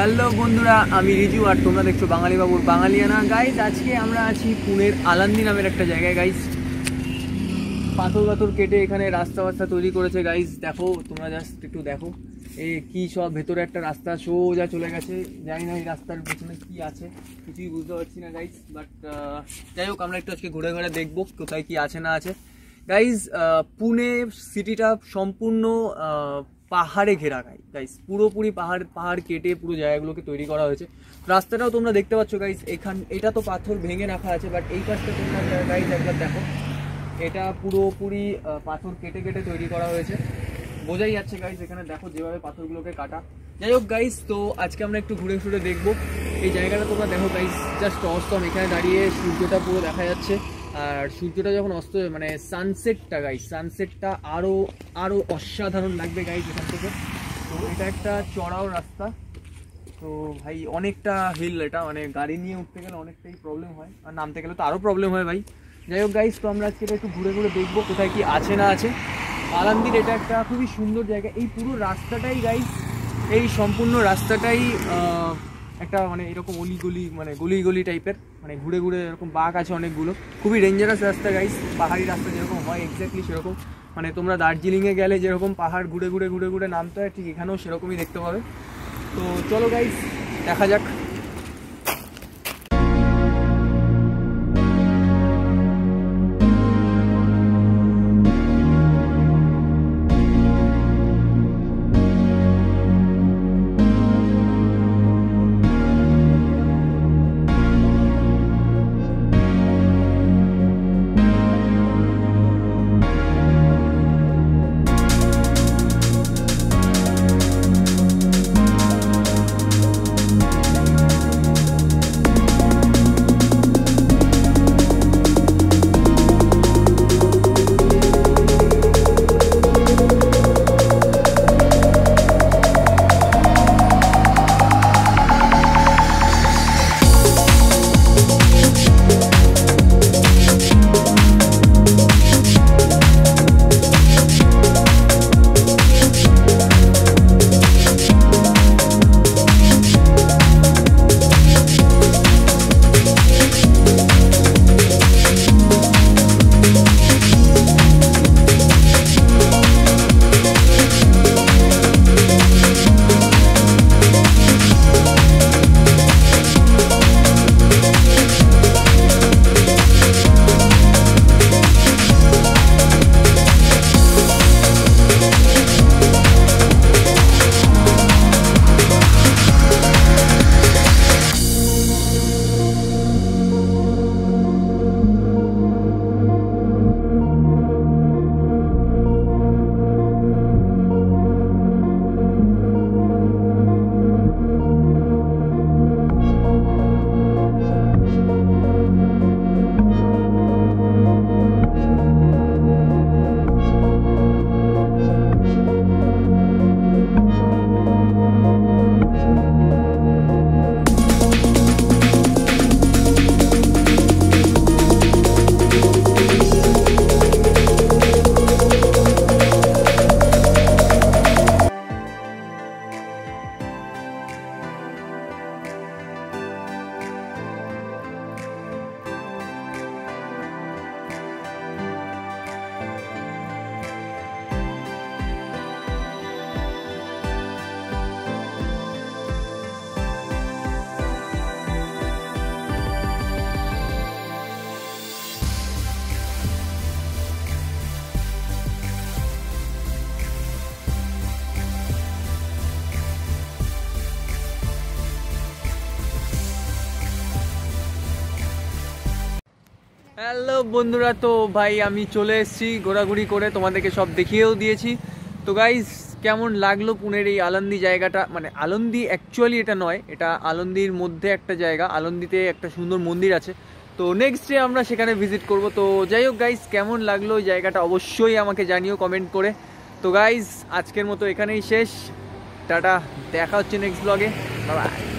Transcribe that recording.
Hello বন্ধুরা, আমি রিজু আর তোমরা দেখছো বাঙালি বাবুর বাঙালিয়ানা। গাইজ আজকে আমরা আছি পুনের আলান্দি নামের একটা জায়গায়। গাইজ পাথর কেটে এখানে রাস্তা তৈরি করেছে। গাইজ দেখো, তোমরা জাস্ট একটু দেখো কি সব ভেতরে একটা রাস্তা সোজা চলে গেছে। জানি না এই রাস্তার পেছনে কি আছে, কিছুই বুঝতে পারছি না গাইজ। বাট যাই হোক, আমরা একটু আজকে ঘুরে ঘুরে দেখবো কোথায় কি আছে না আছে। গাইজ পুনে সিটিটা সম্পূর্ণ পাহাড়ে ঘেরা। গাইজ পুরোপুরি পাহাড় কেটে পুরো জায়গাগুলোকে তৈরি করা হয়েছে। রাস্তাটাও তোমরা দেখতে পাচ্ছ গাইজ। এটা তো পাথর ভেঙে রাখা আছে, বাট এই পাশটা তোমরা গাইজ একবার দেখো, এটা পুরোপুরি পাথর কেটে কেটে তৈরি করা হয়েছে। বোঝাই যাচ্ছে গাইজ, এখানে দেখো যেভাবে পাথরগুলোকে কাটা। যাই হোক গাইজ, তো আজকে আমরা একটু ঘুরে ঘুরে দেখবো এই জায়গাটা। তোমরা দেখো গাইজ, জাস্ট অসম। এখানে দাঁড়িয়ে সূর্যটা পুরো দেখা যাচ্ছে, আর সূর্যটা যখন অস্ত মানে সানসেটটা গাইজ, সানসেটটা আরো অসাধারণ লাগবে গাইজ এখান থেকে। তো এটা একটা চড়াও রাস্তা, তো ভাই অনেকটা হিল এটা, মানে গাড়ি নিয়ে উঠতে গেলে অনেকটাই প্রবলেম হয়, আর নামতে গেলে তো আরও প্রবলেম হয় ভাই। যাই হোক গাইজ, তো আমরা আজকে একটু ঘুরে ঘুরে দেখবো কোথায় কি আছে না আছে। আলান্দির এটা একটা খুবই সুন্দর জায়গা। এই পুরো রাস্তাটাই গাইজ, এই সম্পূর্ণ রাস্তাটাই একটা মানে এরকম অলিগলি, মানে গলি টাইপের, মানে ঘুরে ঘুরে এরকম বাঁক আছে অনেকগুলো। খুবই ডেঞ্জারাস রাস্তা গাইজ, পাহাড়ি রাস্তা যেরকম হয় এক্স্যাক্টলি সেরকম। মানে তোমরা দার্জিলিংয়ে গেলে যেরকম পাহাড় ঘুরে ঘুরে নামতে হয়, ঠিক এখানেও সেরকমই দেখতে পাবে। তো চলো গাইজ, দেখা যাক। হ্যালো বন্ধুরা, তো ভাই আমি চলে এসেছি ঘোরাঘুরি করে, তোমাদেরকে সব দেখিয়েও দিয়েছি। তো গাইজ, কেমন লাগলো পুনের এই আলান্দি জায়গাটা? মানে আলান্দি অ্যাকচুয়ালি এটা নয়, এটা আলান্দির মধ্যে একটা জায়গা। আলান্দিতে একটা সুন্দর মন্দির আছে, তো নেক্সট ডে আমরা সেখানে ভিজিট করব। তো যাই হোক গাইজ, কেমন লাগলো এই জায়গাটা অবশ্যই আমাকে জানিও কমেন্ট করে। তো গাইজ, আজকের মতো এখানেই শেষ। টাটা, দেখা হচ্ছে নেক্সট ব্লগে। Bye bye.